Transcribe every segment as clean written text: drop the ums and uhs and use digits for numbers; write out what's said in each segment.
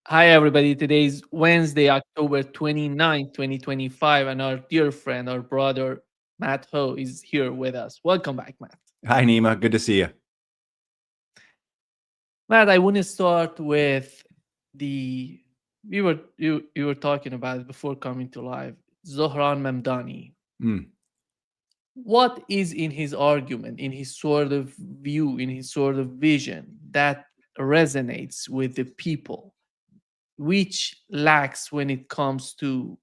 Hi, everybody. Today's Wednesday, October 29th, 2025, and our dear friend, our brother, Matt Ho, is here with us. Welcome back, Matt. Hi, Nima. Good to see you. Matt, I want to start with the you were talking about it before coming to live. Zohran Mamdani. Mm, What is in his argument, in his sort of view, in his sort of vision that resonates with the people, which lacks when it comes to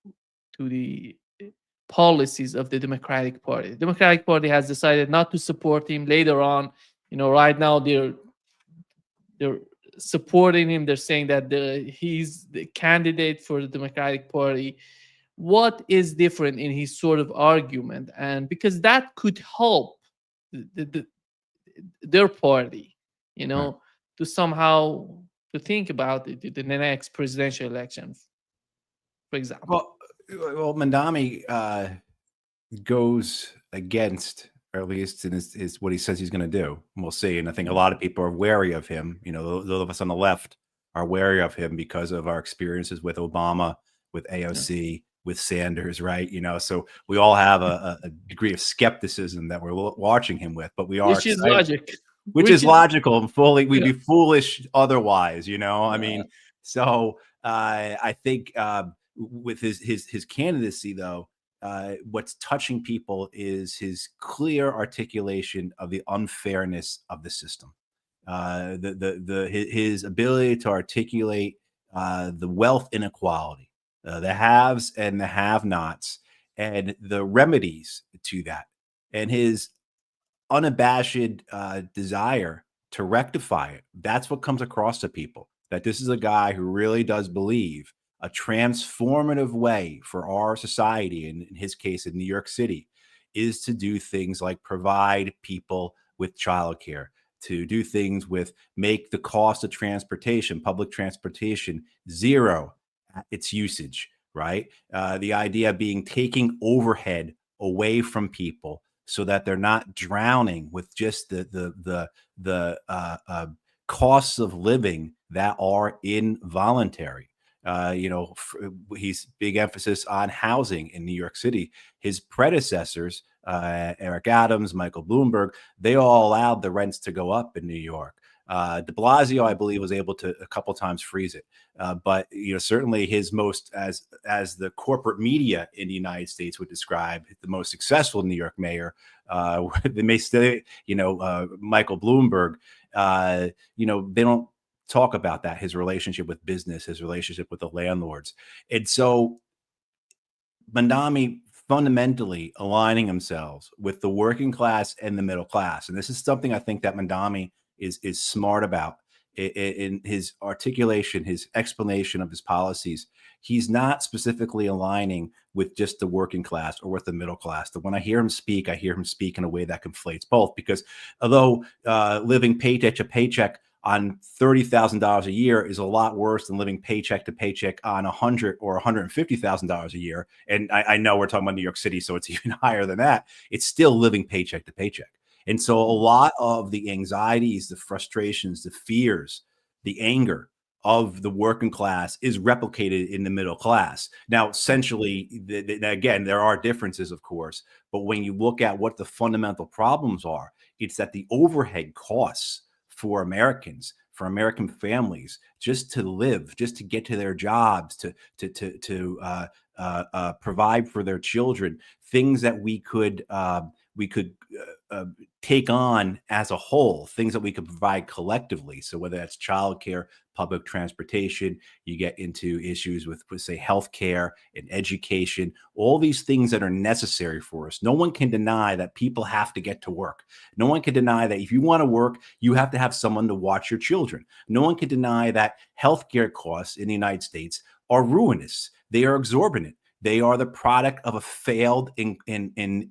the policies of the Democratic Party. The Democratic Party has decided not to support him later on. Right now they're supporting him. They're saying that he's the candidate for the Democratic Party. What is different in his sort of argument? And because that could help their party, you right. know, to somehow to think about the next presidential election, for example. Well, Mandami goes against, or at least is what he says he's going to do. And we'll see. And I think a lot of people are wary of him. Those of us on the left are wary of him because of our experiences with Obama, with Yeah. AOC, with Sanders, right? So we all have a degree of skepticism that we're watching him with, but we are Which is excited, logic. which Which is is logical and fully. We'd yeah. be foolish otherwise, I Yeah. mean, so I think with his candidacy, though, what's touching people is his clear articulation of the unfairness of the system, his ability to articulate the wealth inequality, the haves and the have-nots, and the remedies to that, and his unabashed desire to rectify it. That's what comes across to people, that this is a guy who really does believe a transformative way for our society, and in his case, in New York City, is to do things like provide people with childcare, to do things with make the cost of transportation, public transportation, zero at its usage, right? The idea being taking overhead away from people so that they're not drowning with just the costs of living that are involuntary. He's big emphasis on housing in New York City. His predecessors, Eric Adams, Michael Bloomberg, they all allowed the rents to go up in New York. De Blasio, I believe, was able to a couple times freeze it, but certainly his most, as the corporate media in the United States would describe, the most successful New York mayor. They may say, Michael Bloomberg. They don't talk about that, his relationship with business, his relationship with the landlords, and so Mandami fundamentally aligning themselves with the working class and the middle class. And this is something I think that Mandami is smart about in his articulation, his explanation of his policies. He's not specifically aligning with just the working class or with the middle class. But when I hear him speak in a way that conflates both, because although living paycheck to paycheck on $30,000 a year is a lot worse than living paycheck to paycheck on $100,000 or $150,000 a year. And I know we're talking about New York City, so it's even higher than that. It's still living paycheck to paycheck. And so a lot of the anxieties, the frustrations, the fears, the anger of the working class is replicated in the middle class. Now, essentially, again, there are differences, of course, but when you look at what the fundamental problems are, it's that the overhead costs for Americans, for American families, just to live, just to get to their jobs, to provide for their children, things that we could take on as a whole, things that we could provide collectively. So whether that's childcare, public transportation, you get into issues with say, healthcare and education, all these things that are necessary for us. No one can deny that people have to get to work. No one can deny that if you want to work, you have to have someone to watch your children. No one can deny that healthcare costs in the United States are ruinous. They are exorbitant. They are the product of a failed and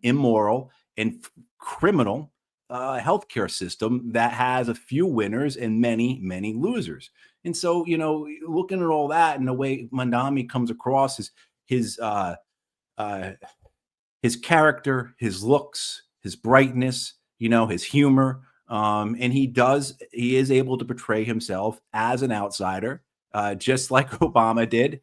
immoral and criminal healthcare system that has a few winners and many, many losers. And so, looking at all that and the way Mandami comes across, his uh, his character, his looks, his brightness, his humor, and he is able to portray himself as an outsider, just like Obama did,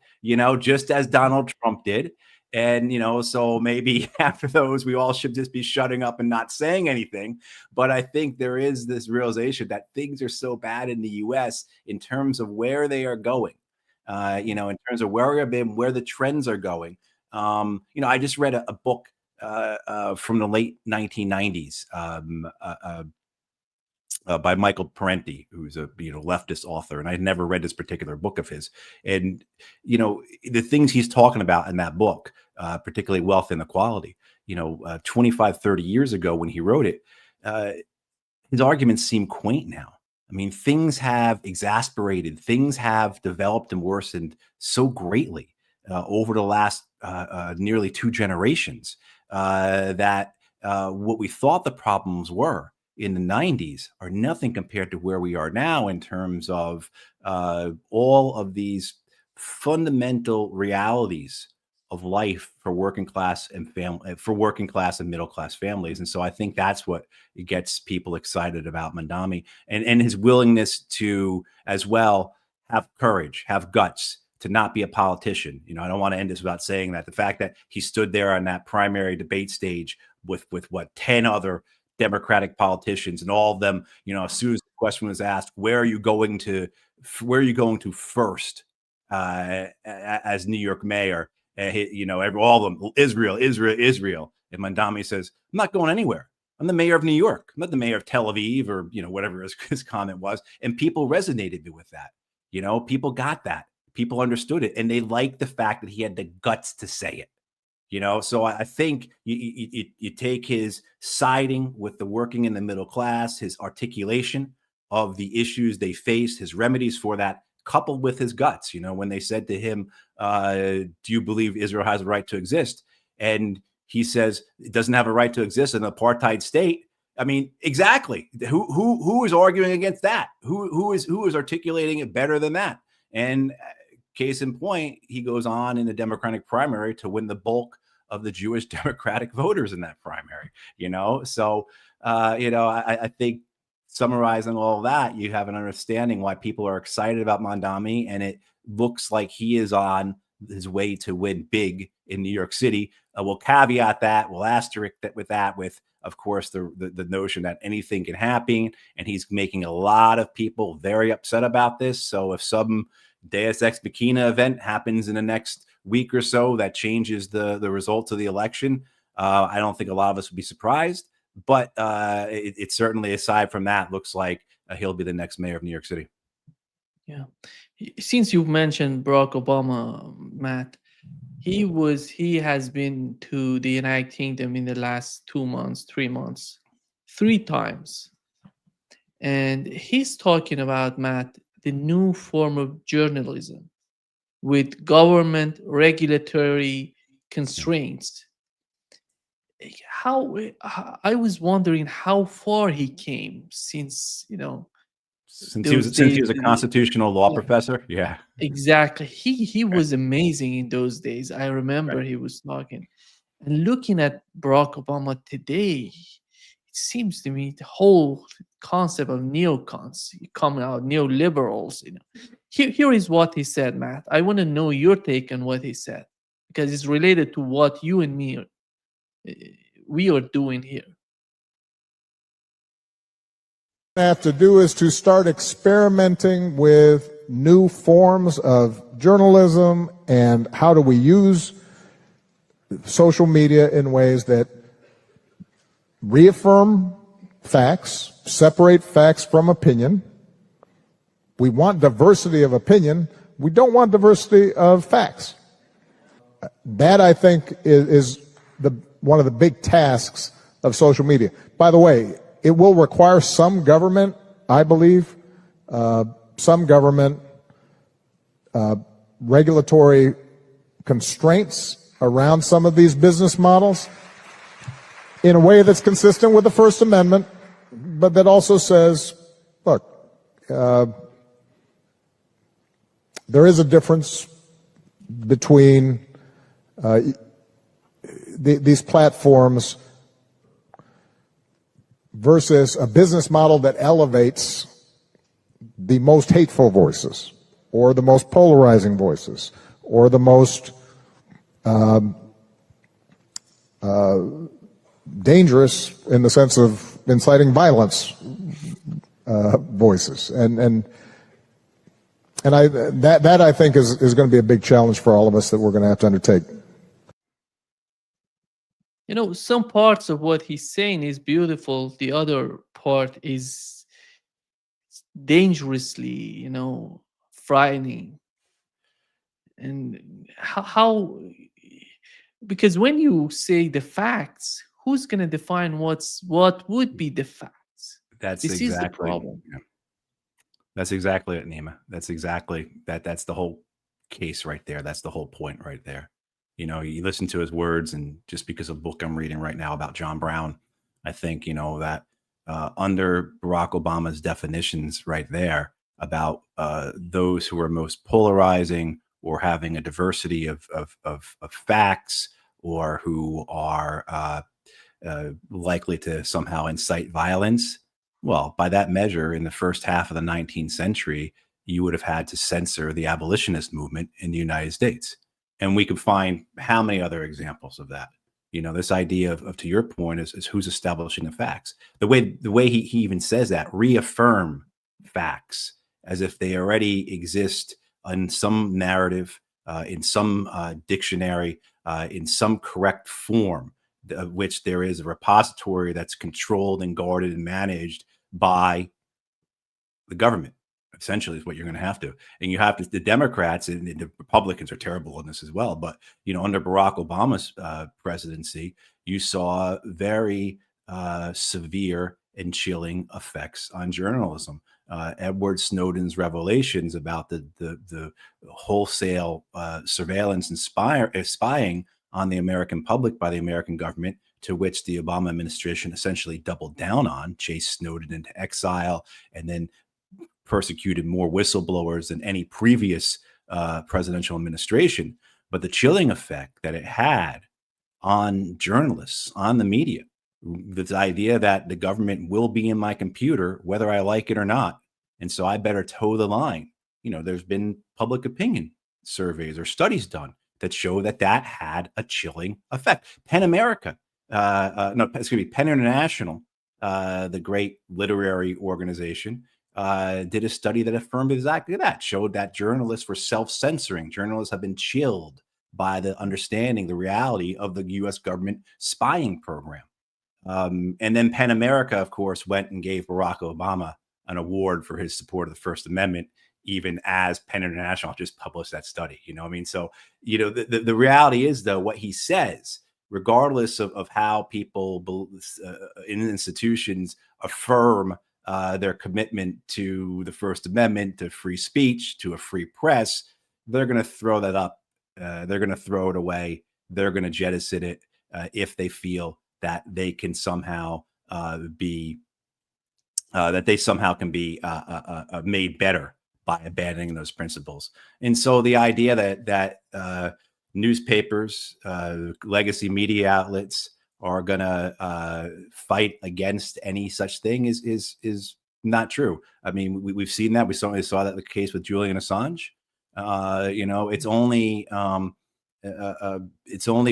just as Donald Trump did. And, so maybe after those, we all should just be shutting up and not saying anything. But I think there is this realization that things are so bad in the US in terms of where they are going, in terms of where we've been, where the trends are going. I just read a book from the late 1990s by Michael Parenti, who's a leftist author, and I'd never read this particular book of his. And the things he's talking about in that book, particularly wealth inequality, 25, 30 years ago when he wrote it, his arguments seem quaint now. I mean, things have exasperated, things have developed and worsened so greatly over the last nearly 2 generations that what we thought the problems were in the 90s are nothing compared to where we are now in terms of all of these fundamental realities of life for working class and middle class families. And so I think that's what gets people excited about Mandami, and his willingness to as well have courage, have guts, to not be a politician. I don't want to end this without saying that the fact that he stood there on that primary debate stage with what 10 other Democratic politicians, and all of them, as soon as the question was asked, where are you going to first as New York mayor? All of them, Israel. And Mandami says, I'm not going anywhere. I'm the mayor of New York. I'm not the mayor of Tel Aviv, or whatever his comment was. And people resonated with that. People got that. People understood it, and they liked the fact that he had the guts to say it. So I think you take his siding with the working in the middle class, his articulation of the issues they face, his remedies for that, coupled with his guts. When they said to him, do you believe Israel has a right to exist? And he says it doesn't have a right to exist in an apartheid state. I mean, exactly. Who is arguing against that? Who is articulating it better than that? And case in point, he goes on in the Democratic primary to win the bulk of the Jewish Democratic voters in that primary, So, I think summarizing all that, you have an understanding why people are excited about Mandami, and it looks like he is on his way to win big in New York City. We'll caveat that, we'll asterisk that with, of course, the notion that anything can happen, and he's making a lot of people very upset about this. So if some Deus Ex Machina event happens in the next week or so that changes the results of the election, I don't think a lot of us would be surprised. But it certainly, aside from that, looks like he'll be the next mayor of New York City. Yeah. Since you've mentioned Barack Obama, Matt, he has been to the United Kingdom in the last 2 months, 3 months, 3 times. And he's talking about, Matt, the new form of journalism with government regulatory constraints. I was wondering how far he came since he was a constitutional law professor. Yeah, exactly. He was amazing in those days. I remember he was talking, and looking at Barack Obama today, it seems to me the whole concept of neocons coming out, neoliberals. Here is what he said, Matt. I want to know your take on what he said, because it's related to what you and me we are doing here. Have to do is to start experimenting with new forms of journalism and how do we use social media in ways that reaffirm facts, separate facts from opinion. We want diversity of opinion. We don't want diversity of facts. That, I think, is one of the big tasks of social media. By the way, it will require some government, I believe, some government regulatory constraints around some of these business models in a way that's consistent with the First Amendment, but that also says, look, there is a difference between these platforms versus a business model that elevates the most hateful voices. or the most polarizing voices, or the most dangerous in the sense of inciting violence voices. And that I think is going to be a big challenge for all of us that we're going to have to undertake. You know, some parts of what he's saying is beautiful. The other part is dangerously, you know, frightening. And how because when you say the facts, who's going to define what would be the facts? That's This is the exactly, problem. yeah, that's exactly it, Nima. That's exactly that. That's the whole case right there. That's the whole point right there. You know, you listen to his words, and just because of a book I'm reading right now about John Brown, I think, you know, that under Barack Obama's definitions right there about those who are most polarizing or having a diversity of facts, or who are likely to somehow incite violence. Well, by that measure, in the first half of the 19th century, you would have had to censor the abolitionist movement in the United States. And we could find how many other examples of that. You know, this idea of to your point, is who's establishing the facts. The way he even says that, reaffirm facts, as if they already exist in some narrative, in some dictionary, in some correct form, of which there is a repository that's controlled and guarded and managed by the government. Essentially, is what you're going to have to. And you have to, the Democrats and the Republicans are terrible in this as well. But, you know, under Barack Obama's presidency, you saw very severe and chilling effects on journalism. Edward Snowden's revelations about the wholesale surveillance and spying on the American public by the American government, to which the Obama administration essentially doubled down on, chased Snowden into exile, and then persecuted more whistleblowers than any previous presidential administration. But the chilling effect that it had on journalists, on the media, this idea that the government will be in my computer whether I like it or not, and so I better toe the line. You know, there's been public opinion surveys or studies done that show that that had a chilling effect. Penn America, no, excuse me, Penn International, the great literary organization, did a study that affirmed exactly that, showed that journalists were self-censoring. Journalists have been chilled by the understanding, the reality of the U.S. government spying program. And then Penn America, of course, went and gave Barack Obama an award for his support of the First Amendment, even as Penn International just published that study. You know, I mean, so, you know, the reality is, though, what he says, regardless of how people in institutions affirm their commitment to the First Amendment, to free speech, to a free press, they're going to throw that up. They're going to throw it away. They're going to jettison it if they feel that they can somehow be made better by abandoning those principles. And so the idea that newspapers, legacy media outlets are going to fight against any such thing is not true. I mean, we've seen that. We certainly saw that the case with Julian Assange. You know, it's only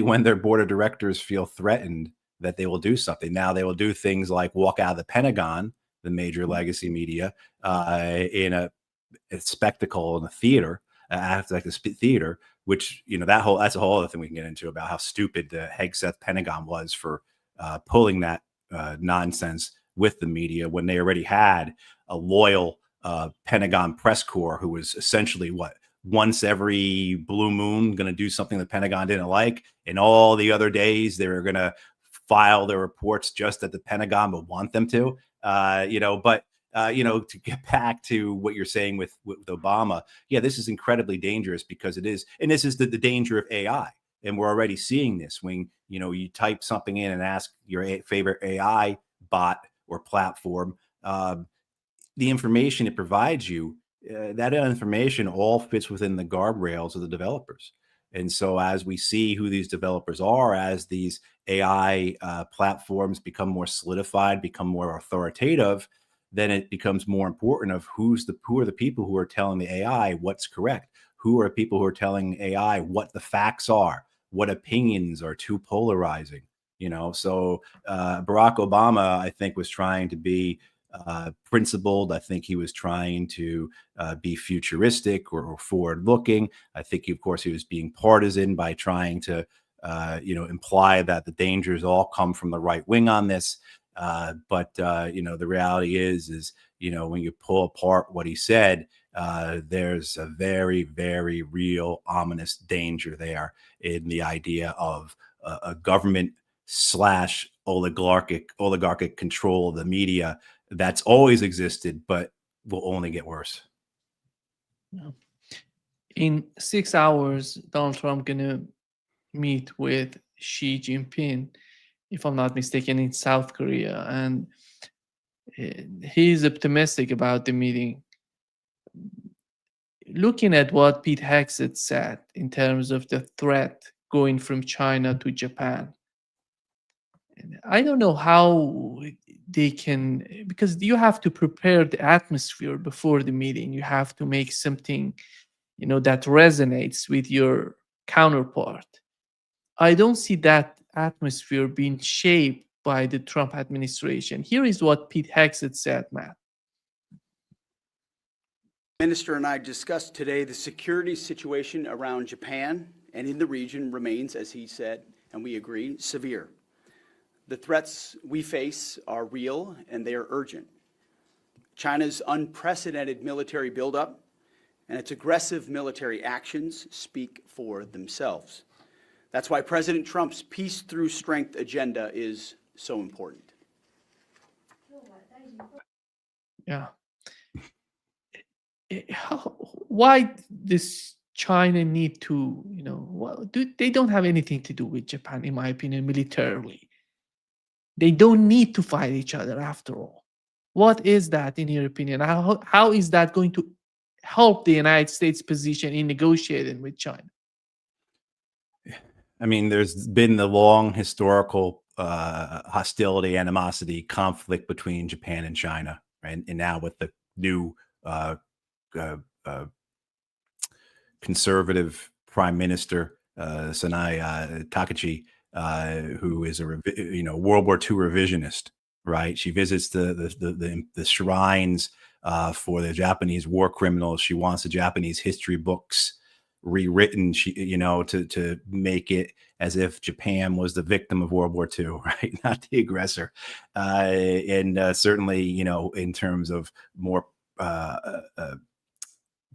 when their board of directors feel threatened that they will do something. Now they will do things like walk out of the Pentagon, the major legacy media, in a spectacle in the theater, like the theater, which, you know, that's a whole other thing we can get into about how stupid the Hegseth Pentagon was for pulling that nonsense with the media when they already had a loyal Pentagon press corps who was essentially once every blue moon going to do something the Pentagon didn't like, and all the other days they were going to file their reports just that the Pentagon would want them to. To get back to what you're saying with Obama, yeah, this is incredibly dangerous because it is, and this is the danger of AI. And we're already seeing this when, you know, you type something in and ask your favorite AI bot or platform, the information it provides you, that information all fits within the guardrails of the developers. And so as we see who these developers are, as these AI platforms become more solidified, become more authoritative, then it becomes more important of who are the people who are telling the AI what's correct, who are people who are telling AI what the facts are, what opinions are too polarizing. So Barack Obama, I think, was trying to be principled. I think he was trying to be futuristic or forward-looking. I think, of course, he was being partisan by trying to, imply that the dangers all come from the right wing on this. But the reality is, when you pull apart what he said, there's a very, very real ominous danger there in the idea of a government / oligarchic control of the media that's always existed, but will only get worse. In 6 hours, Donald Trump gonna meet with Xi Jinping, if I'm not mistaken, in South Korea, and he's optimistic about the meeting. Looking at what Pete Hegseth said in terms of the threat going from China to Japan, I don't know how they can, because you have to prepare the atmosphere before the meeting. You have to make something, that resonates with your counterpart. I don't see that atmosphere being shaped by the Trump administration. Here is what Pete Hegseth said, Matt. Minister and I discussed today the security situation around Japan and in the region remains, as he said, and we agree, severe. The threats we face are real and they are urgent. China's unprecedented military buildup and its aggressive military actions speak for themselves. That's why President Trump's peace through strength agenda is so important. Yeah. Why does China need to, they don't have anything to do with Japan, in my opinion, militarily. They don't need to fight each other after all. What is that, in your opinion? How is that going to help the United States position in negotiating with China? I mean, there's been the long historical hostility, animosity, conflict between Japan and China, right? And now with the new conservative prime minister, Sanai Takachi, who is a World War II revisionist, right? She visits the shrines for the Japanese war criminals. She wants the Japanese history books rewritten, to make it as if Japan was the victim of World War II, right? Not the aggressor. And certainly, in terms of more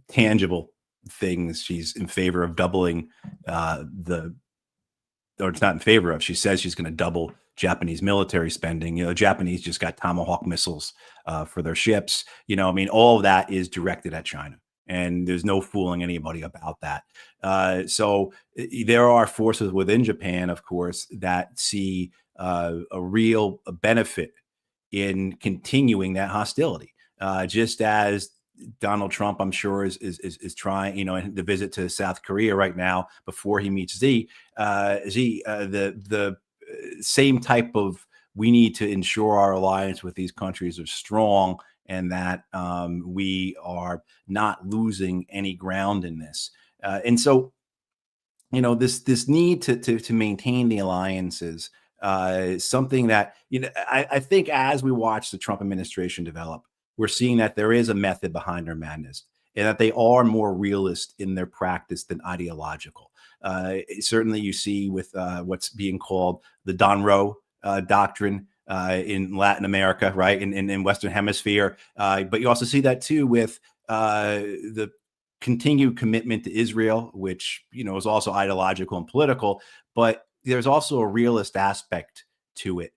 tangible things, she's in favor of doubling or it's not in favor of. She says she's going to double Japanese military spending. Japanese just got Tomahawk missiles for their ships. All of that is directed at China. And there's no fooling anybody about that. So there are forces within Japan, of course, that see a real benefit in continuing that hostility. Just as Donald Trump, I'm sure, is trying, in the visit to South Korea right now before he meets the same type of, we need to ensure our alliance with these countries are strong and that we are not losing any ground in this. And so, this need to maintain the alliances, something that, I think as we watch the Trump administration develop, we're seeing that there is a method behind their madness and that they are more realist in their practice than ideological. Certainly you see with what's being called the Donroe doctrine in Latin America, right, in Western Hemisphere. But you also see that too with the continued commitment to Israel, which, is also ideological and political, but there's also a realist aspect to it.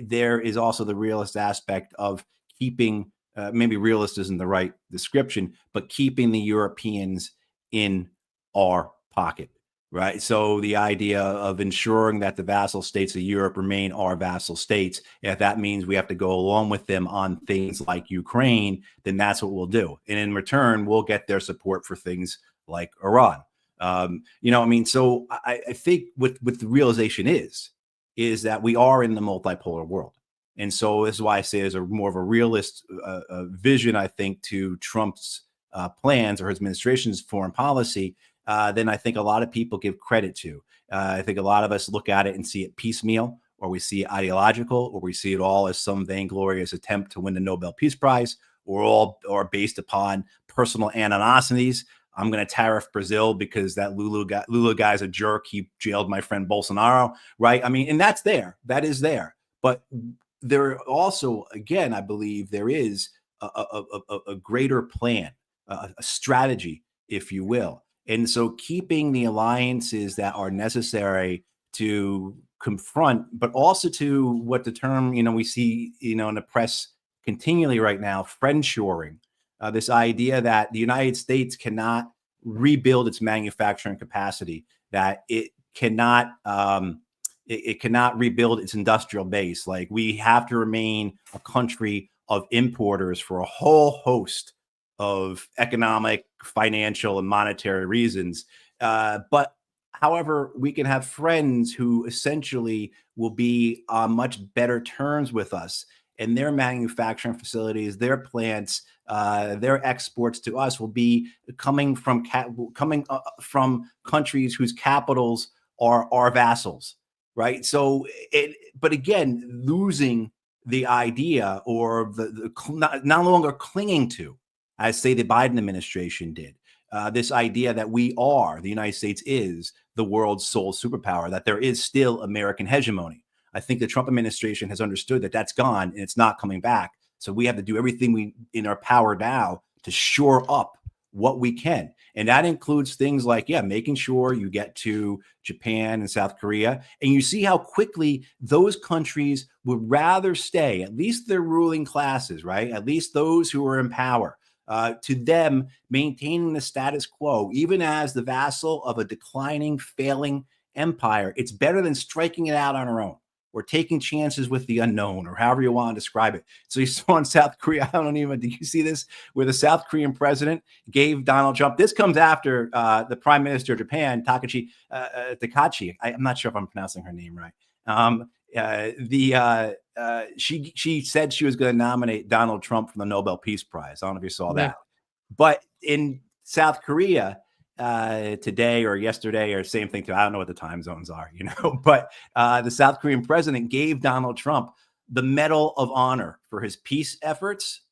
There is also the realist aspect of keeping, maybe realist isn't the right description, but keeping the Europeans in our pocket, right? So the idea of ensuring that the vassal states of Europe remain our vassal states, if that means we have to go along with them on things like Ukraine, then that's what we'll do. And in return, we'll get their support for things like Iran. So I think what the realization is that we are in the multipolar world. And so this is why I say there's a more of a realist vision, I think, to Trump's plans or his administration's foreign policy than I think a lot of people give credit to. I think a lot of us look at it and see it piecemeal, or we see it ideological, or we see it all as some vainglorious attempt to win the Nobel Peace Prize, or based upon personal animosities. I'm going to tariff Brazil because that Lula guy's a jerk. He jailed my friend Bolsonaro, right? I mean, and that's there. That is there. But there also, again, I believe there is a greater plan, a strategy, if you will. And so keeping the alliances that are necessary to confront, but also to what the term, we see, in the press continually right now, friendshoring, this idea that the United States cannot rebuild its manufacturing capacity, that it cannot rebuild its industrial base. Like, we have to remain a country of importers for a whole host of economic, financial, and monetary reasons. But however, we can have friends who essentially will be on much better terms with us, and their manufacturing facilities, their plants, their exports to us will be coming from countries whose capitals are our vassals, right? So, but again, losing the idea, or no longer clinging to, as say the Biden administration did, this idea that the United States is the world's sole superpower, that there is still American hegemony. I think the Trump administration has understood that that's gone and it's not coming back. So we have to do everything in our power now to shore up what we can. And that includes things like, making sure you get to Japan and South Korea. And you see how quickly those countries would rather stay, at least their ruling classes, right? At least those who are in power. To them, maintaining the status quo, even as the vassal of a declining, failing empire, it's better than striking it out on our own, or taking chances with the unknown, or however you want to describe it. So you saw in South Korea, did you see this, where the South Korean president gave Donald Trump, this comes after the prime minister of Japan, Takachi, I'm not sure if I'm pronouncing her name right. She said she was going to nominate Donald Trump for the Nobel Peace Prize. I don't know if you saw that. But in South Korea, today or yesterday, or same thing too, I don't know what the time zones are, but the South Korean president gave Donald Trump the Medal of Honor for his peace efforts,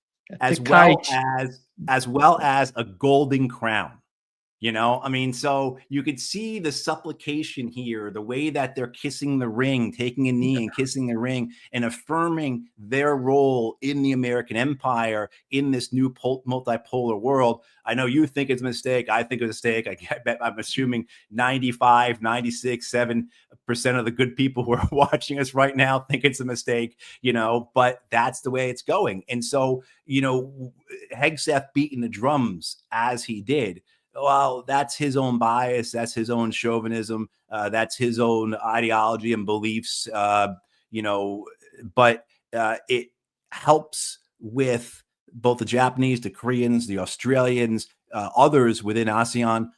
as well as a golden crown. So you could see the supplication here, the way that they're kissing the ring, taking a knee and kissing the ring, and affirming their role in the American empire in this new multipolar world. I know you think it's a mistake. I think it's a mistake. I'm assuming 95, 96, 7% of the good people who are watching us right now think it's a mistake, but that's the way it's going. And so, Hegseth beating the drums as he did, well, that's his own bias. That's his own chauvinism. That's his own ideology and beliefs, but it helps with both the Japanese, the Koreans, the Australians, others within ASEAN,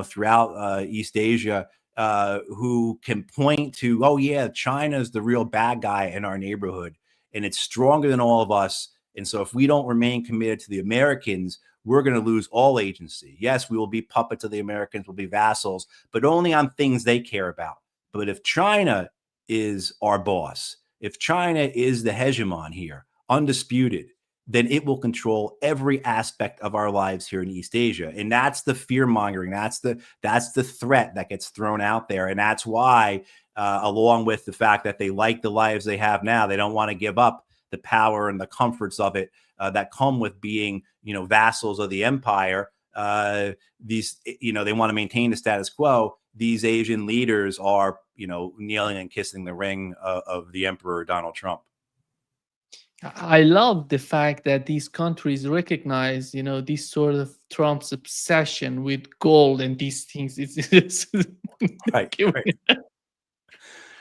throughout East Asia, who can point to, China's the real bad guy in our neighborhood, and it's stronger than all of us. And so if we don't remain committed to the Americans, we're going to lose all agency. Yes, we will be puppets of the Americans, we'll be vassals, but only on things they care about. But if China is our boss, if China is the hegemon here, undisputed, then it will control every aspect of our lives here in East Asia. And that's the fear mongering. That's the threat that gets thrown out there. And that's why, along with the fact that they like the lives they have now, they don't want to give up the power and the comforts of it that come with being, vassals of the empire. They want to maintain the status quo. These Asian leaders are, kneeling and kissing the ring of the Emperor Donald Trump. I love the fact that these countries recognize, this sort of Trump's obsession with gold and these things. It's right.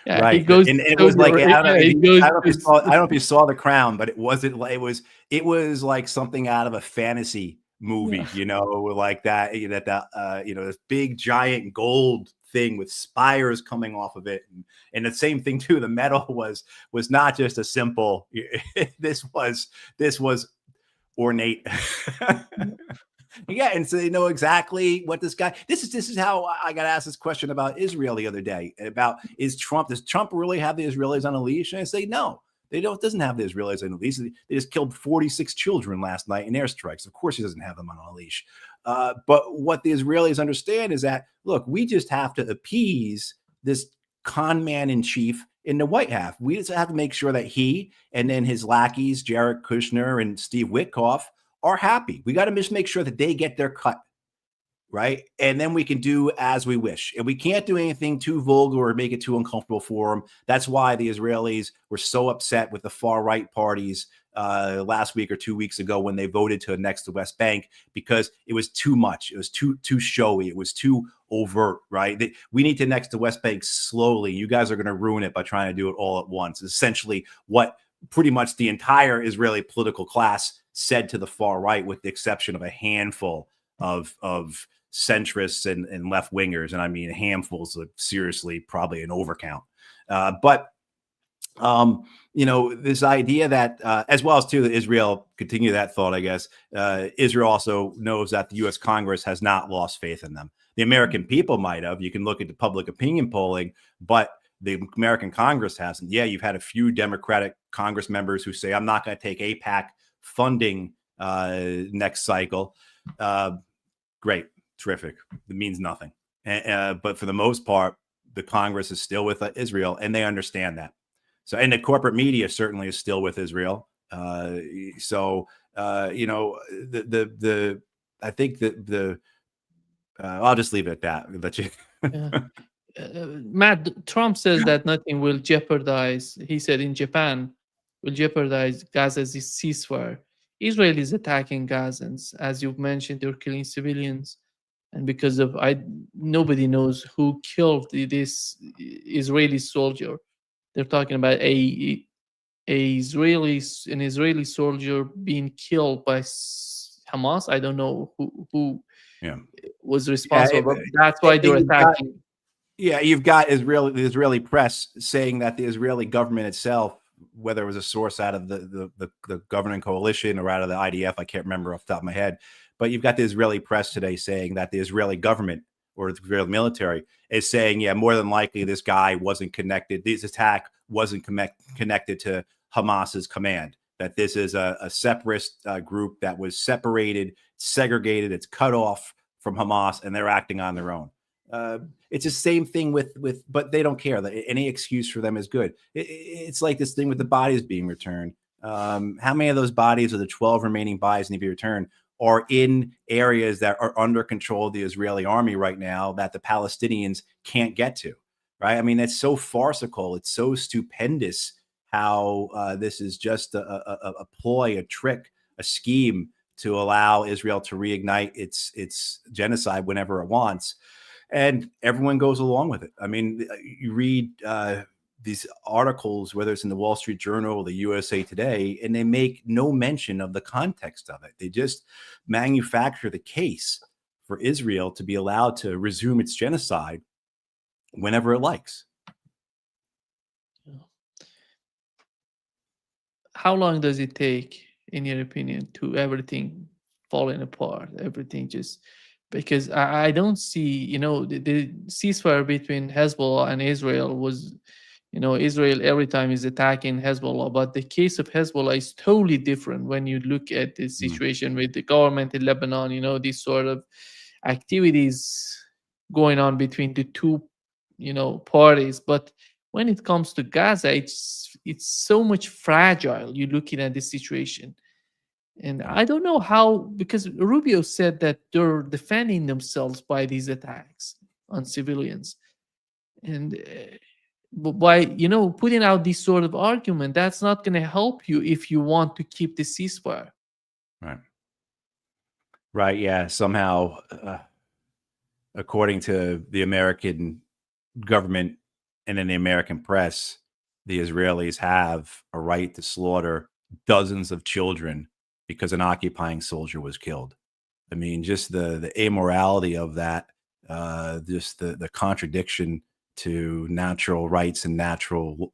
Yeah, right. It goes. And it was like, I don't know if you saw The Crown, but it was like something out of a fantasy movie, like that, this big giant gold thing with spires coming off of it, and the same thing too. The metal was not just a simple. this was ornate. Yeah, and so they know exactly what this guy. This is how I got asked this question about Israel the other day. About does Trump really have the Israelis on a leash? And I say no, they don't. Doesn't have the Israelis on a leash. They just killed 46 children last night in airstrikes. Of course, he doesn't have them on a leash. But what the Israelis understand is that look, we just have to appease this con man in chief in the White House. We just have to make sure that he and then his lackeys, Jared Kushner and Steve Witkoff, are happy. We got to just make sure that they get their cut, right? And then we can do as we wish. And we can't do anything too vulgar or make it too uncomfortable for them. That's why the Israelis were so upset with the far right parties last week or 2 weeks ago when they voted to annex the West Bank, because it was too much. It was too showy. It was too overt, right? We need to annex the West Bank slowly. You guys are going to ruin it by trying to do it all at once. Essentially what pretty much the entire Israeli political class said to the far right, with the exception of a handful of centrists and left wingers. And I mean, handfuls of seriously probably an overcount. This idea that, as well as too, that Israel, continue that thought, I guess, Israel also knows that the U.S. Congress has not lost faith in them. The American people might have. You can look at the public opinion polling, but the American Congress hasn't. Yeah, you've had a few Democratic Congress members who say, I'm not going to take AIPAC funding next cycle. Great, terrific. It means nothing. But for the most part, the Congress is still with Israel, and they understand that. So, and the corporate media certainly is still with Israel. I think that I'll just leave it at that. Matt, Trump says that nothing will jeopardize, he said in Japan, will jeopardize Gaza's ceasefire. Israel is attacking Gazans. As you've mentioned, they're killing civilians. And because of, nobody knows who killed this Israeli soldier. They're talking about an Israeli soldier being killed by Hamas. I don't know who was responsible, but that's why they're attacking. You've got the Israeli press saying that the Israeli government itself, whether it was a source out of the governing coalition or out of the IDF, I can't remember off the top of my head, but you've got the Israeli press today saying that the Israeli government or the Israeli military is saying, more than likely this guy wasn't connected. This attack wasn't connected to Hamas's command, that this is a separatist group that was separated, segregated, it's cut off from Hamas, and they're acting on their own. It's the same thing but they don't care. Any excuse for them is good. It's like this thing with the bodies being returned. How many of those bodies, of the 12 remaining bodies, need to be returned, are in areas that are under control of the Israeli army right now that the Palestinians can't get to, right? I mean, it's so farcical. It's so stupendous how this is just a ploy, a trick, a scheme to allow Israel to reignite its genocide whenever it wants. And everyone goes along with it. I mean, you read these articles, whether it's in the Wall Street Journal or the USA Today, and they make no mention of the context of it. They just manufacture the case for Israel to be allowed to resume its genocide whenever it likes. How long does it take, in your opinion, to everything falling apart? Everything just... Because I don't see, the ceasefire between Hezbollah and Israel was, Israel every time is attacking Hezbollah. But the case of Hezbollah is totally different when you look at the situation with the government in Lebanon, these sort of activities going on between the two, parties. But when it comes to Gaza, it's so much fragile. You're looking at the situation. And I don't know how, because Rubio said that they're defending themselves by these attacks on civilians. And by, putting out this sort of argument, that's not going to help you if you want to keep the ceasefire. Right. Yeah. Somehow, according to the American government and then the American press, the Israelis have a right to slaughter dozens of children because an occupying soldier was killed. I mean, just the immorality of that just the contradiction to natural rights and natural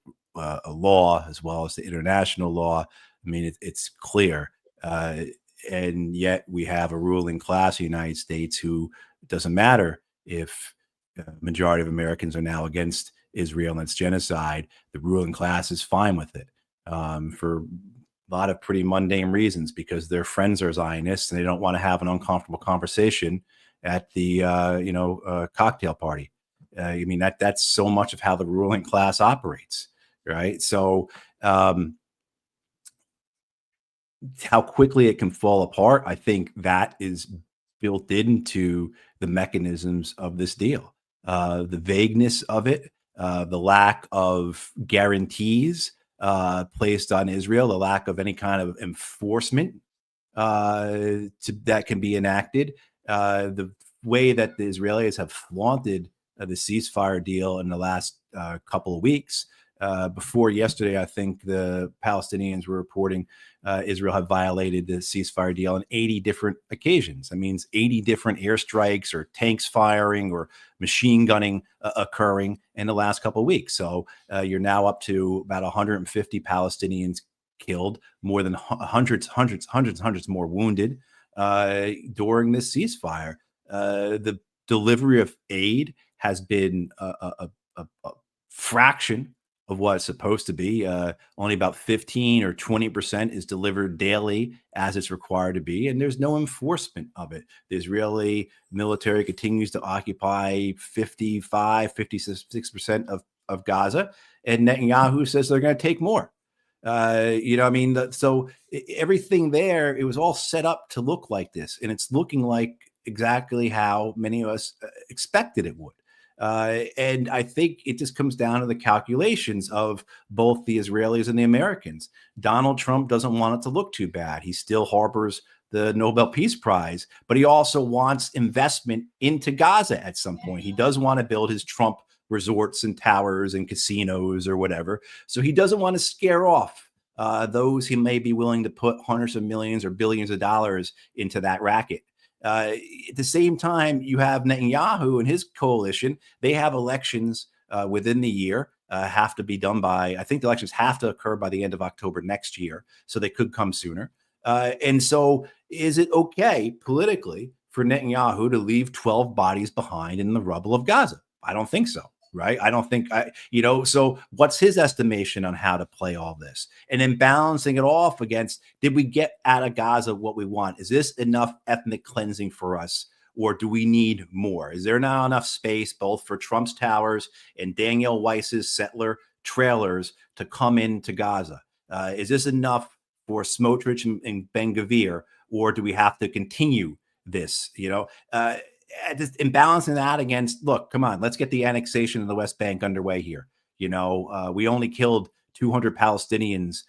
law, as well as the international law. I mean, it's clear. And yet we have a ruling class in the United States who, it doesn't matter if majority of Americans are now against Israel and its genocide, the ruling class is fine with it, for a lot of pretty mundane reasons, because their friends are Zionists and they don't want to have an uncomfortable conversation at the cocktail party. I mean, that's so much of how the ruling class operates, right? So how quickly it can fall apart, I think that is built into the mechanisms of this deal. The vagueness of it, the lack of guarantees placed on Israel, the lack of any kind of enforcement that can be enacted, the way that the Israelis have flaunted the ceasefire deal in the last couple of weeks. Before yesterday, I think the Palestinians were reporting Israel had violated the ceasefire deal on 80 different occasions. That means 80 different airstrikes or tanks firing or machine gunning occurring in the last couple of weeks. So you're now up to about 150 Palestinians killed, more than hundreds more wounded during this ceasefire. The delivery of aid has been a fraction of what it's supposed to be. Only about 15 or 20% is delivered daily as it's required to be, and there's no enforcement of it. The Israeli military continues to occupy 56% of Gaza, and Netanyahu says they're going to take more. So everything there, it was all set up to look like this, and it's looking like exactly how many of us expected it would. And I think it just comes down to the calculations of both the Israelis and the Americans. Donald Trump doesn't want it to look too bad. He still harbors the Nobel Peace Prize, but he also wants investment into Gaza at some point. He does want to build his Trump resorts and towers and casinos or whatever. So he doesn't want to scare off those who may be willing to put hundreds of millions or billions of dollars into that racket. At the same time, you have Netanyahu and his coalition. They have elections within the year, have to be done by, I think the elections have to occur by the end of October next year, so they could come sooner. And so is it okay politically for Netanyahu to leave 12 bodies behind in the rubble of Gaza? I don't think so. Right. I don't think so what's his estimation on how to play all this? And then balancing it off against, did we get out of Gaza what we want? Is this enough ethnic cleansing for us? Or do we need more? Is there not enough space both for Trump's towers and Daniel Weiss's settler trailers to come into Gaza? Is this enough for Smotrich and Ben-Gvir? Or do we have to continue this? In balancing that against, look, come on, let's get the annexation of the West Bank underway here. We only killed 200 Palestinians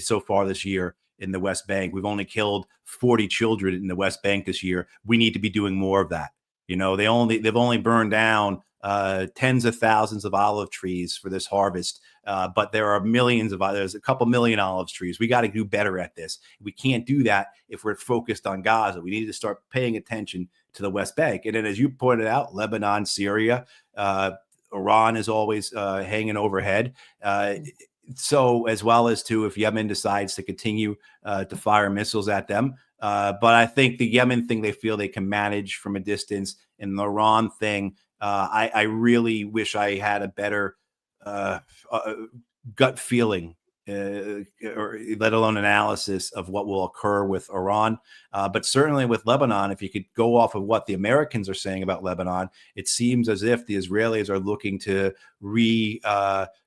so far this year in the West Bank. We've only killed 40 children in the West Bank this year. We need to be doing more of that. They've only burned down tens of thousands of olive trees for this harvest, but there are there's a couple million olive trees. We got to do better at this. We can't do that if we're focused on Gaza. We need to start paying attention to the West Bank. And then, as you pointed out, Lebanon, Syria, Iran is always hanging overhead. So as well as if Yemen decides to continue to fire missiles at them. But I think the Yemen thing, they feel they can manage from a distance. And the Iran thing, I really wish I had a better gut feeling, or let alone analysis of what will occur with Iran. But certainly with Lebanon, if you could go off of what the Americans are saying about Lebanon, it seems as if the Israelis are looking to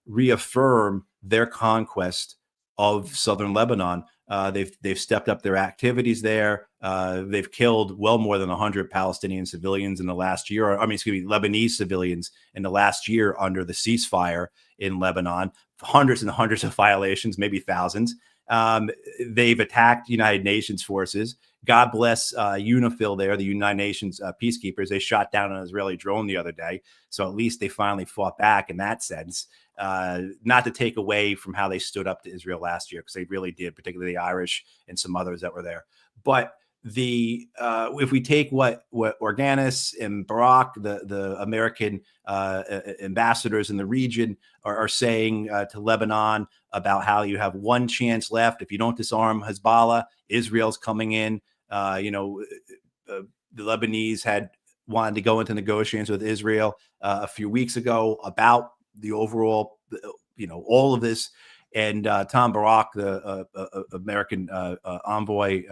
reaffirm their conquest of southern Lebanon. They've stepped up their activities there. They've killed well more than 100 Palestinian civilians in the last year. Lebanese civilians in the last year under the ceasefire in Lebanon. Hundreds and hundreds of violations, maybe thousands. They've attacked United Nations forces. God bless UNIFIL there, the United Nations peacekeepers. They shot down an Israeli drone the other day. So at least they finally fought back in that sense. Not to take away from how they stood up to Israel last year, because they really did, particularly the Irish and some others that were there. But if we take what Organis and Barak, the American ambassadors in the region, are saying to Lebanon about how you have one chance left. If you don't disarm Hezbollah, Israel's coming in. The Lebanese had wanted to go into negotiations with Israel a few weeks ago about the overall, all of this. And Tom Barak, the American envoy,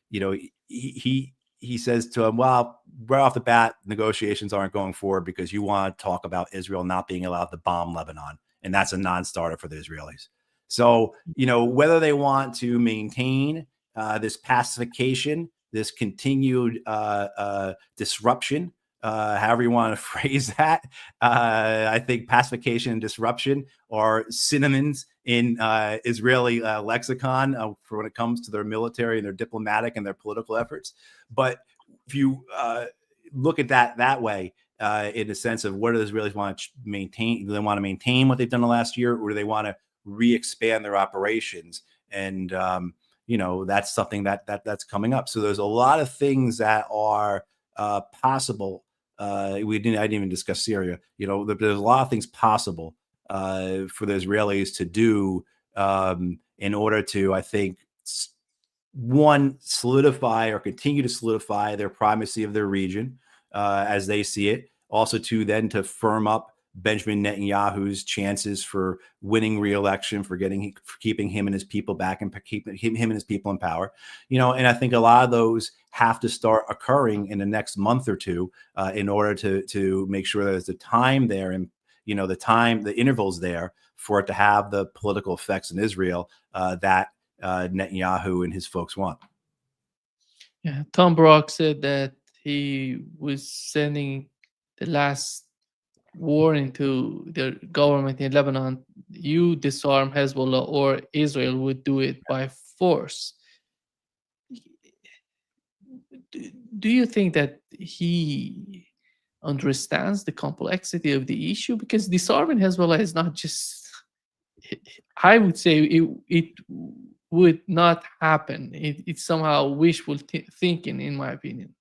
he says to him, well, right off the bat, negotiations aren't going forward because you want to talk about Israel not being allowed to bomb Lebanon. And that's a non-starter for the Israelis. So, whether they want to maintain this pacification, this continued disruption, however you want to phrase that. I think pacification and disruption are synonyms in Israeli lexicon for when it comes to their military and their diplomatic and their political efforts. But if you look at that way, in the sense of what do the Israelis want to maintain? Do they want to maintain what they've done the last year, or do they want to re-expand their operations? And that's something that's coming up. So there's a lot of things that are possible. I didn't even discuss Syria. There's a lot of things possible for the Israelis to do in order to, I think, one, solidify or continue to solidify their primacy of their region as they see it. Also, to firm up Benjamin Netanyahu's chances for winning re-election, for keeping him and his people back and keeping him and his people in power. And I think a lot of those have to start occurring in the next month or two in order to make sure there's the time there and the intervals there for it to have the political effects in Israel that Netanyahu and his folks want. Yeah, Tom Barak said that he was sending the last warning to the government in Lebanon: you disarm Hezbollah or Israel would do it by force. Do you think that he understands the complexity of the issue? Because disarming Hezbollah is not just, I would say it would not happen. It's somehow wishful thinking, in my opinion.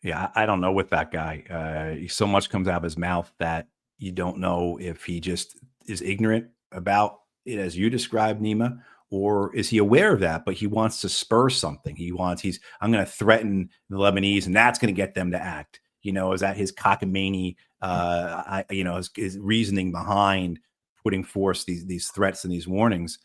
Yeah, I don't know with that guy. So much comes out of his mouth that you don't know if he just is ignorant about it, as you described, Nima, or is he aware of that, but he wants to spur something. I'm going to threaten the Lebanese, and that's going to get them to act. Is that his cockamamie? His reasoning behind putting forth these threats and these warnings.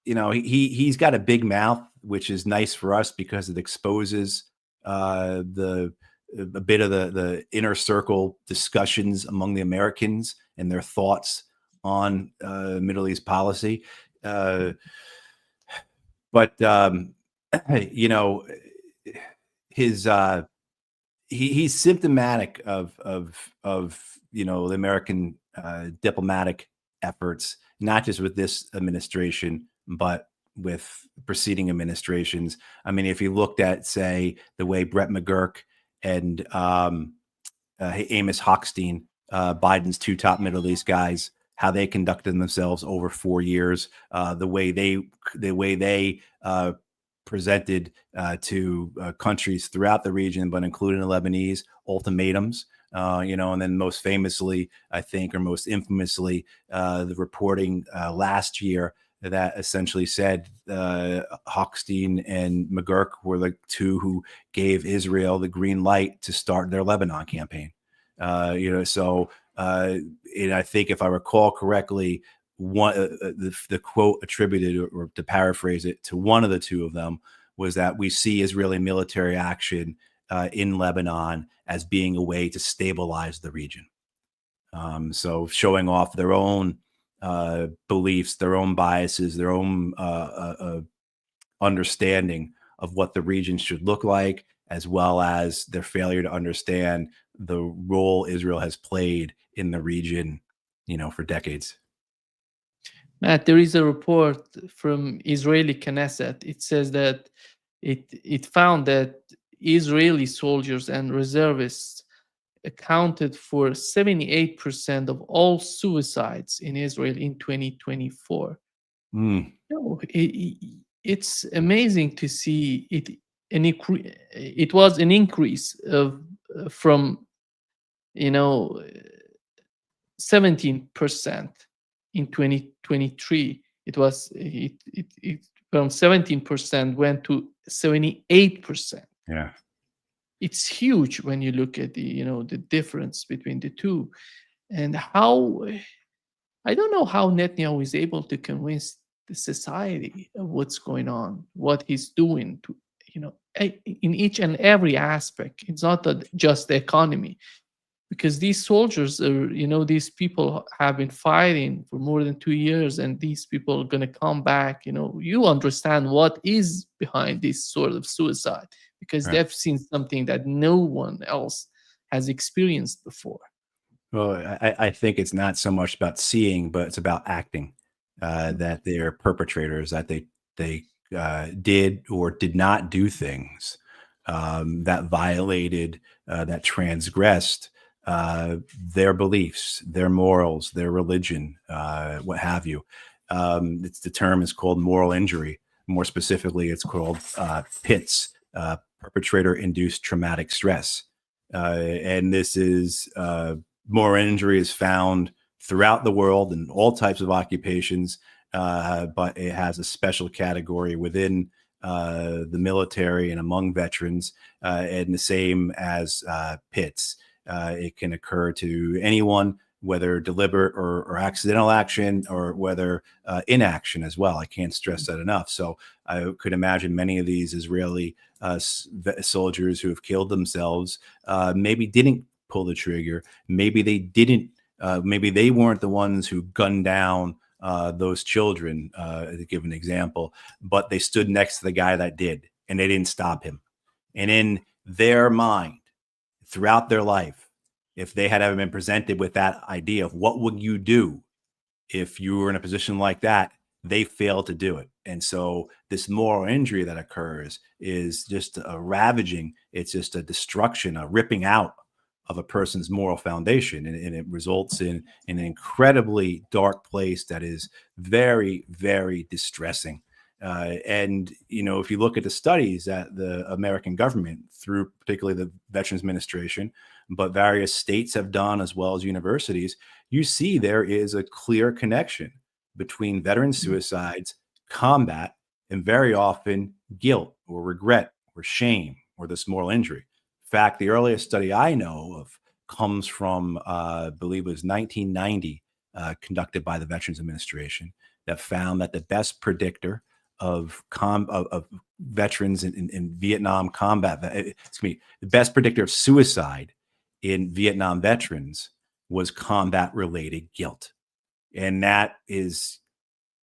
He's got a big mouth, which is nice for us because it exposes a bit of the inner circle discussions among the Americans and their thoughts on Middle East policy. He's symptomatic of the American diplomatic efforts, not just with this administration, but with preceding administrations. I mean, if you looked at, say, the way Brett McGurk and Amos Hochstein, Biden's two top Middle East guys, how they conducted themselves over 4 years, the way they presented to countries throughout the region, but including the Lebanese, ultimatums. And then most famously, I think, or most infamously, the reporting last year that essentially said Hochstein and McGurk were the two who gave Israel the green light to start their Lebanon campaign. And I think, if I recall correctly, the quote attributed, or to paraphrase it, to one of the two of them was that we see Israeli military action in Lebanon as being a way to stabilize the region. So showing off their own beliefs, their own biases, their own understanding of what the region should look like, as well as their failure to understand the role Israel has played in the region, for decades. Matt, there is a report from Israeli Knesset. It says that it found that Israeli soldiers and reservists accounted for 78% of all suicides in Israel in 2024. it's amazing to see it. It was an increase of from, you know, 17% in 2023. It from 17% went to 78%. Yeah. It's huge when you look at the difference between the two. And how, I don't know how Netanyahu is able to convince the society of what's going on, what he's doing to, in each and every aspect. It's not just the economy, because these soldiers are, these people have been fighting for more than 2 years, and these people are going to come back. You understand what is behind this sort of suicide, because Right. they've seen something that no one else has experienced before. Well, I think it's not so much about seeing, but it's about acting. That they're perpetrators, that they did or did not do things that violated, that transgressed their beliefs, their morals, their religion, what have you. It's the term is called moral injury. More specifically, it's called PITS, perpetrator-induced traumatic stress, and this is moral injury is found throughout the world in all types of occupations, but it has a special category within the military and among veterans, and the same as PITS. It can occur to anyone, whether deliberate or accidental action, or whether inaction as well. I can't stress that enough. So I could imagine many of these Israeli soldiers who have killed themselves maybe didn't pull the trigger. Maybe they didn't. Maybe they weren't the ones who gunned down those children, to give an example, but they stood next to the guy that did, and they didn't stop him. And in their mind, throughout their life, if they had ever been presented with that idea of what would you do if you were in a position like that, they failed to do it. And so this moral injury that occurs is just a ravaging. It's just a destruction, a ripping out of a person's moral foundation, and it results in an incredibly dark place that is very, very distressing. And if you look at the studies that the American government, through particularly the Veterans Administration, but various states have done, as well as universities, you see there is a clear connection between veteran suicides, combat, and very often guilt or regret or shame or this moral injury. In fact, the earliest study I know of comes from, I believe it was 1990, conducted by the Veterans Administration, that found that the best predictor of veterans in Vietnam combat, the best predictor of suicide in Vietnam veterans was combat-related guilt. And that is,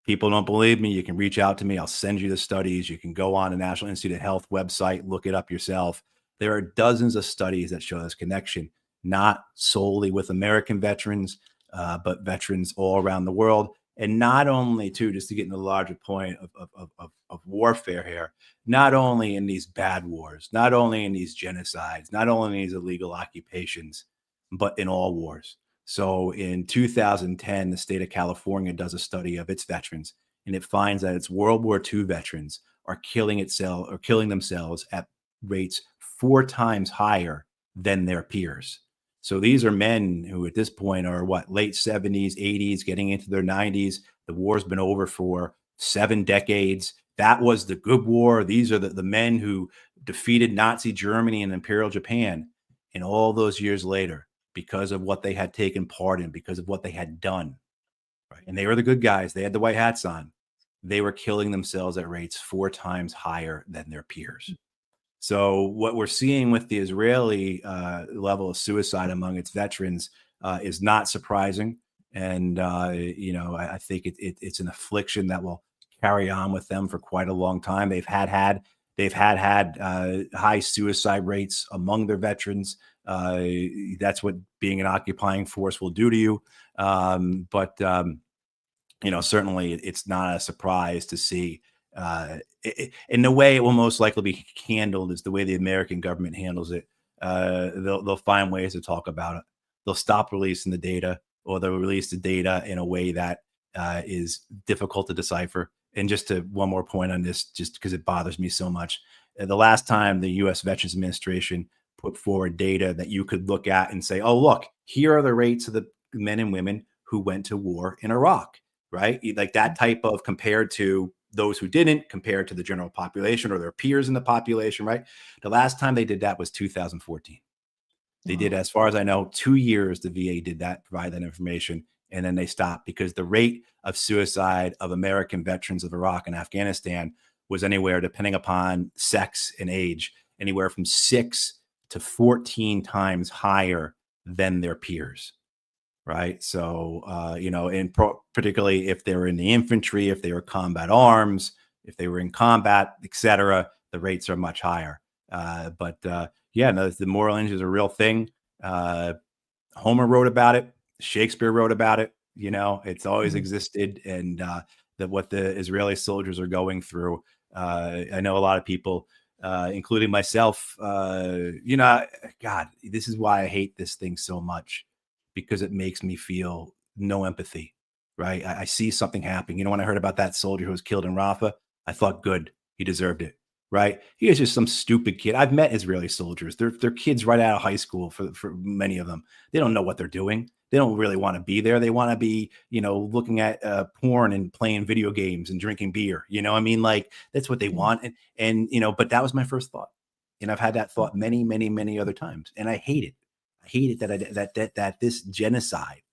people don't believe me, you can reach out to me. I'll send you the studies. You can go on the National Institute of Health website, look it up yourself. There are dozens of studies that show this connection, not solely with American veterans, but veterans all around the world. And not only, too, just to get in the larger point of warfare here, not only in these bad wars, not only in these genocides, not only in these illegal occupations, but in all wars. So in 2010, the state of California does a study of its veterans, and it finds that its World War II veterans are killing themselves at rates 4 times higher than their peers. So these are men who at this point are late 70s, 80s, getting into their 90s. The war's been over for 7 decades. That was the good war. These are the men who defeated Nazi Germany and Imperial Japan. And all those years later, because of what they had taken part in, because of what they had done, right? And they were the good guys. They had the white hats on. They were killing themselves at rates 4 times higher than their peers. So what we're seeing with the Israeli level of suicide among its veterans is not surprising. And, I think it's an affliction that will carry on with them for quite a long time. They've had high suicide rates among their veterans. That's what being an occupying force will do to you. But certainly it's not a surprise to see. In the way it will most likely be handled is the way the American government handles it. They'll find ways to talk about it. They'll stop releasing the data, or they'll release the data in a way that is difficult to decipher, and just to one more point on this, just because it bothers me so much. The last time the U.S. Veterans Administration put forward data that you could look at and say, oh, look, here are the rates of the men and women who went to war in Iraq, right? Like that type of compared to those who didn't, compared to the general population or their peers in the population, right? The last time they did that was 2014. They did, as far as I know, 2 years the VA did that, provide that information, and then they stopped because the rate of suicide of American veterans of Iraq and Afghanistan was anywhere, depending upon sex and age, anywhere from 6 to 14 times higher than their peers, right? So, and particularly if they were in the infantry, if they were combat arms, if they were in combat, etc., the rates are much higher. Yeah, no, the moral injury is a real thing. Homer wrote about it. Shakespeare wrote about it. It's always existed. And that what the Israeli soldiers are going through. I know a lot of people, including myself, God, this is why I hate this thing so much, because it makes me feel no empathy, right? I see something happening. When I heard about that soldier who was killed in Rafah, I thought, good, he deserved it. Right. He is just some stupid kid. I've met Israeli soldiers. They're kids right out of high school for many of them. They don't know what they're doing. They don't really want to be there. They want to be, looking at porn and playing video games and drinking beer. Like that's what they want. And but that was my first thought. And I've had that thought many, many, many other times. And I hate it. I hate it that this genocide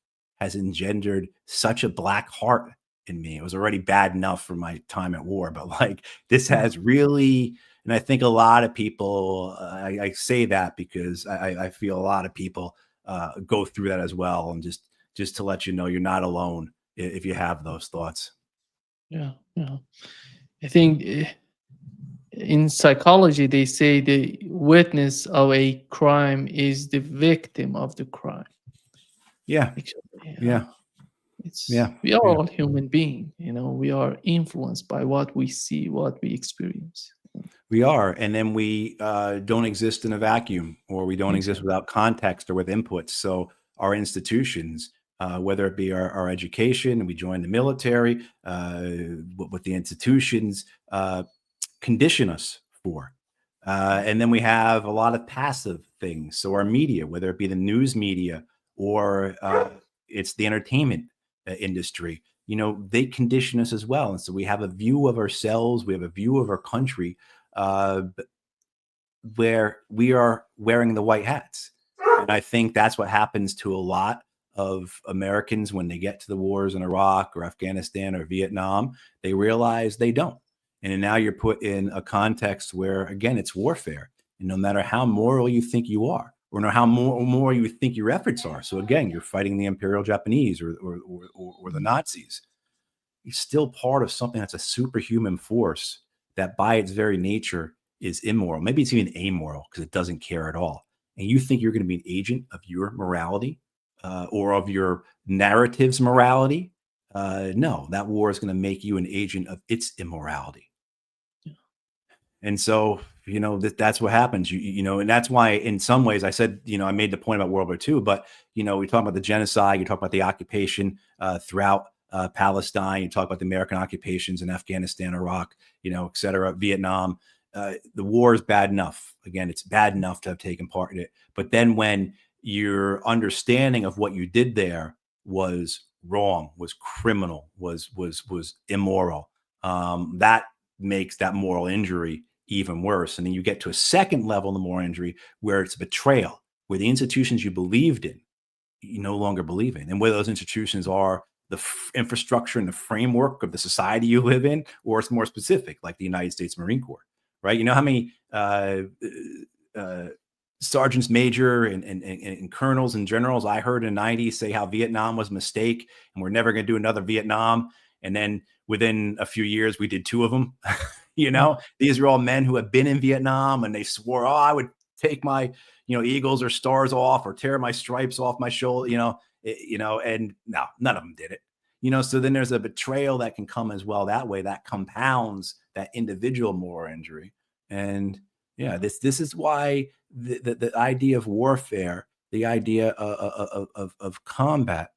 has engendered such a black heart in me. It was already bad enough for my time at war, but like this has really, and I think a lot of people, I say that because I feel a lot of people go through that as well. And just to let you know, you're not alone if you have those thoughts. Yeah. I think in psychology, they say the witness of a crime is the victim of the crime. Yeah. Actually, yeah. We are all human beings, we are influenced by what we see, what we experience. We are. And then we don't exist in a vacuum, or we don't exist without context or with inputs. So our institutions, whether it be our education, we join the military, what the institutions condition us for. And then we have a lot of passive things. So our media, whether it be the news media or it's the entertainment industry, they condition us as well. And so we have a view of ourselves, we have a view of our country where we are wearing the white hats. And I think that's what happens to a lot of Americans when they get to the wars in Iraq or Afghanistan or Vietnam. They realize they don't. And now you're put in a context where, again, it's warfare. And no matter how moral you think you are, or no how more you think your efforts are. So again, you're fighting the Imperial Japanese or the Nazis. You're still part of something that's a superhuman force that by its very nature is immoral. Maybe it's even amoral because it doesn't care at all. And you think you're going to be an agent of your morality or of your narrative's morality? No, that war is going to make you an agent of its immorality. And so, that's what happens, and that's why in some ways I said, I made the point about World War II, but, we talk about the genocide, you talk about the occupation throughout Palestine, you talk about the American occupations in Afghanistan, Iraq, et cetera, Vietnam. The war is bad enough. Again, it's bad enough to have taken part in it. But then when your understanding of what you did there was wrong, was criminal, was immoral, that makes that moral injury even worse. And then you get to a second level in the moral injury where it's betrayal, where the institutions you believed in, you no longer believe in. And whether those institutions are the infrastructure and the framework of the society you live in, or it's more specific, like the United States Marine Corps, right? You know how many sergeants major and colonels and generals I heard in the 90s say how Vietnam was a mistake and we're never going to do another Vietnam. And then within a few years, we did 2 of them. These are all men who have been in Vietnam, and they swore, I would take my, eagles or stars off or tear my stripes off my shoulder, and no, none of them did it. So then there's a betrayal that can come as well that way, that compounds that individual moral injury. And this is why the idea of warfare, the idea of combat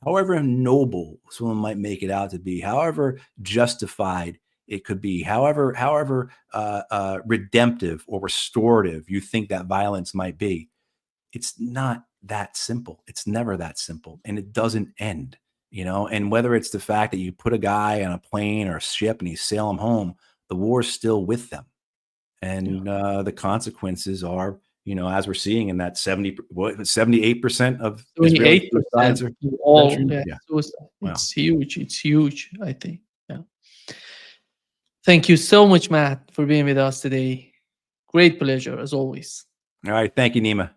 however noble someone might make it out to be, however justified it could be, however redemptive or restorative you think that violence might be, it's not that simple. It's never that simple, and it doesn't end. And whether it's the fact that you put a guy on a plane or a ship and you sail him home, the war's still with them, and the consequences are, as we're seeing in that 78% of Israeli 28% suicides are of all, veterans. yeah, suicide. Wow. It's huge. It's huge, I think. Yeah. Thank you so much, Matt, for being with us today. Great pleasure, as always. All right, thank you, Nima.